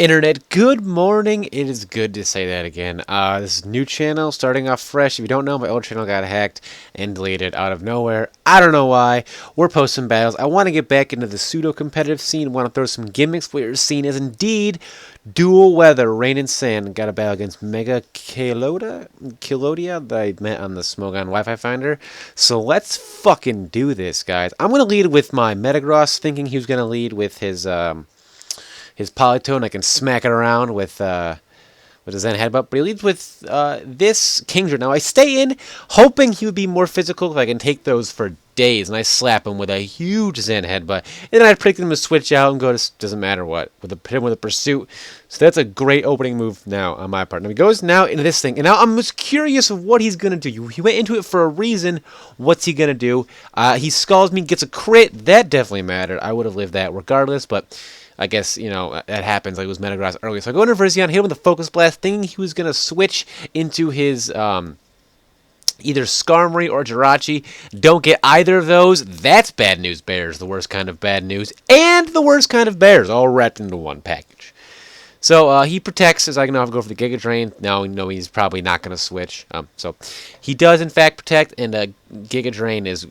Internet, good morning. It is good to say that again. This is a new channel, starting off fresh. If you don't know, my old channel got hacked and deleted out of nowhere. I don't know why. We're posting battles. I want to get back into the pseudo-competitive scene. Want to throw some gimmicks. What you're seeing is indeed dual weather, rain and sand. Got a battle against MegaKeldeo that I met on the Smogon Wi-Fi finder. So let's fucking do this, guys. I'm gonna lead with my Metagross, thinking he was gonna lead with his Polytone. I can smack it around with a Zen Headbutt, but he leads with this Kingdra. Now I stay in, hoping he would be more physical if I can take those for days, and I slap him with a huge Zen Headbutt, and then I predict him to switch out and go to doesn't matter what with a Pursuit. So that's a great opening move now on my part. Now he goes now into this thing, and now I'm just curious of what he's gonna do. He went into it for a reason. What's he gonna do? He skulls me, gets a crit. That definitely mattered. I would have lived that regardless, but I guess, you know, that happens. I was Metagross earlier. So I go into Virizion, hit him with a Focus Blast, thinking he was going to switch into his either Skarmory or Jirachi. Don't get either of those. That's bad news bears, the worst kind of bad news, and the worst kind of bears, all wrapped into one package. So he protects, as I can now go for the Giga Drain. Now we know he's probably not going to switch. So he does, in fact, protect, and Giga Drain was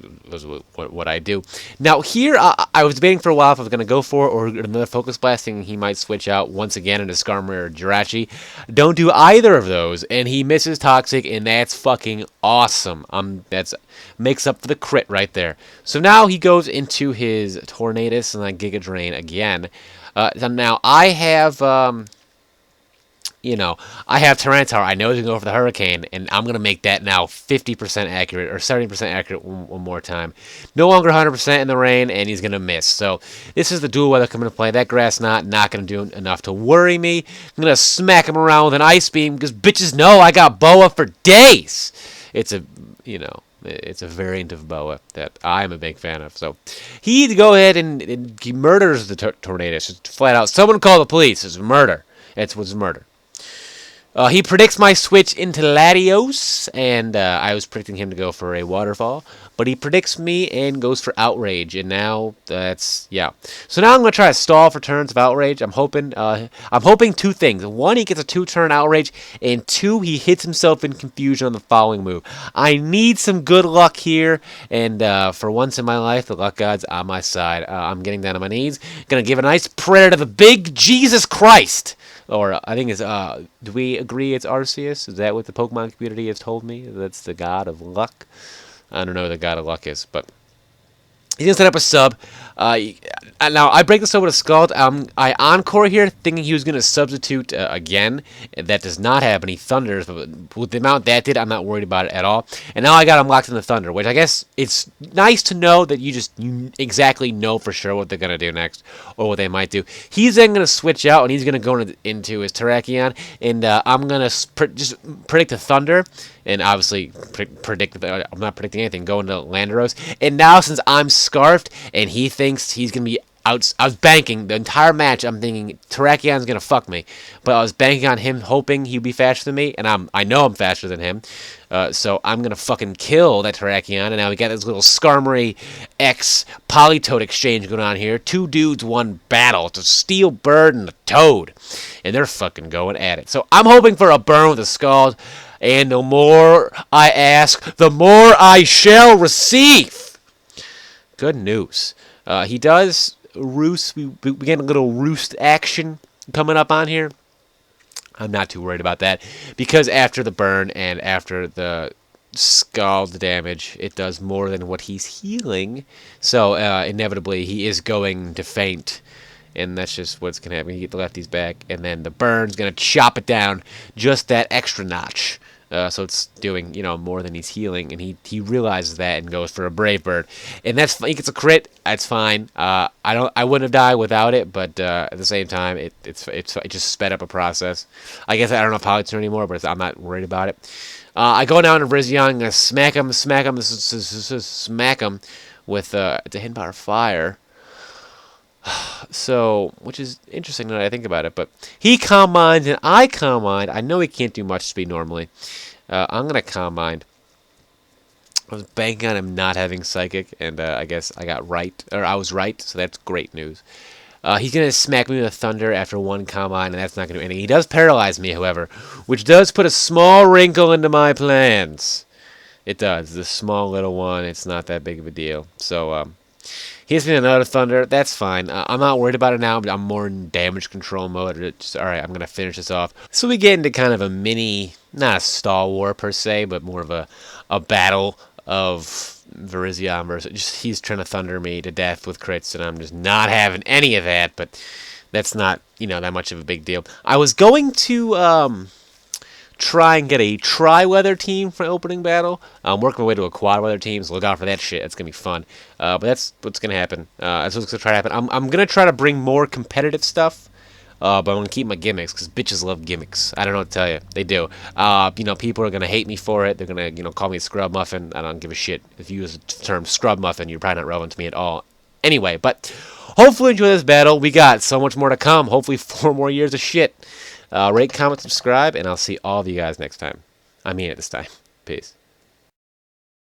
what I do. Now here, I was debating for a while if I was going to go for or another Focus Blast, thinking he might switch out once again into Skarmory or Jirachi. Don't do either of those, and he misses Toxic, and that's fucking awesome. That's makes up for the crit right there. So now he goes into his Tornadus and then Giga Drain again. So now I have, I have Tyranitar. I know he's going to go for the Hurricane, and I'm going to make that now 50% accurate, or 70% accurate one more time. No longer 100% in the rain, and he's going to miss. So this is the dual weather coming to play. That Grass Knot not going to do enough to worry me. I'm going to smack him around with an Ice Beam, because bitches know I got Boa for days. It's a, it's a variant of Boa that I'm a big fan of. So he go ahead and he murders the Tornadus. Just flat out. Someone call the police. It's murder. It was murder. He predicts my switch into Latios, and I was predicting him to go for a Waterfall, but he predicts me and goes for Outrage, and now that's, yeah. So now I'm going to try to stall for turns of Outrage. I'm hoping two things. One, he gets a 2-turn Outrage, and 2, he hits himself in confusion on the following move. I need some good luck here, and for once in my life, the luck god's on my side. I'm getting down on my knees. Going to give a nice prayer to the big Jesus Christ. Or I think it's, do we agree it's Arceus? Is that what the Pokemon community has told me? That's the god of luck? I don't know what the god of luck is, but he's going to set up a sub. Now, I break this over to Scald. I Encore here, thinking he was going to substitute again. That does not happen. He Thunders, but with the amount that did, I'm not worried about it at all. And now I got him locked in the Thunder, which I guess it's nice to know that you exactly know for sure what they're going to do next, or what they might do. He's then going to switch out, and he's going to go into his Terrakion, and I'm going to just predict a Thunder. And obviously, I'm not predicting anything, going to Landorus. And now, since I'm Scarfed, and he thinks he's going to be out, I was banking the entire match. I'm thinking Terrakion's going to fuck me. But I was banking on him, hoping he'd be faster than me. And I know I'm faster than him. So I'm going to fucking kill that Terrakion. And now we got this little Skarmory X Politoad exchange going on here. 2 dudes, 1 battle. It's a Steel Bird and a Toad. And they're fucking going at it. So I'm hoping for a burn with a Scald. And the more I ask, the more I shall receive. Good news. He does roost. We get a little roost action coming up on here. I'm not too worried about that, because after the burn and after the scald damage, it does more than what he's healing. So inevitably, he is going to faint. And that's just what's going to happen. You get the lefties back, and then the burn's going to chop it down just that extra notch. So it's doing, more than he's healing, and he realizes that and goes for a Brave Bird, and that's he gets a crit. That's fine. I wouldn't have died without it, but at the same time, it just sped up a process. I guess I don't know if Polyturn anymore, but I'm not worried about it. I go down to Virizion, I'm gonna smack him with the Hidden Power Fire. So, which is interesting now that I think about it, but he Calm Mind and I Calm Mind. I know he can't do much speed normally. I'm going to Calm Mind. I was banking on him not having Psychic, and I guess I got right, or I was right, so that's great news. He's going to smack me with a thunder after one combine, and that's not going to do anything. He does paralyze me, however, which does put a small wrinkle into my plans. It does. It's a small little one. It's not that big of a deal. So, he hits me with another thunder. That's fine. I'm not worried about it now. I'm more in damage control mode. All right, I'm going to finish this off. So we get into kind of a mini, not a stall war per se, but more of a battle of Virizion versus just he's trying to thunder me to death with crits, and I'm just not having any of that. But that's not that much of a big deal. I was going to try and get a tri-weather team for opening battle. I'm working my way to a quad-weather team, so look out for that shit. It's going to be fun. But that's what's going to happen. That's what's going to try to happen. I'm going to try to bring more competitive stuff, but I'm going to keep my gimmicks, because bitches love gimmicks. I don't know what to tell you. They do. People are going to hate me for it. They're going to, call me a scrub muffin. I don't give a shit. If you use the term scrub muffin, you're probably not relevant to me at all. Anyway, but hopefully enjoy this battle. We got so much more to come. Hopefully 4 more years of shit. Rate, comment, subscribe, and I'll see all of you guys next time. I mean it this time. Peace.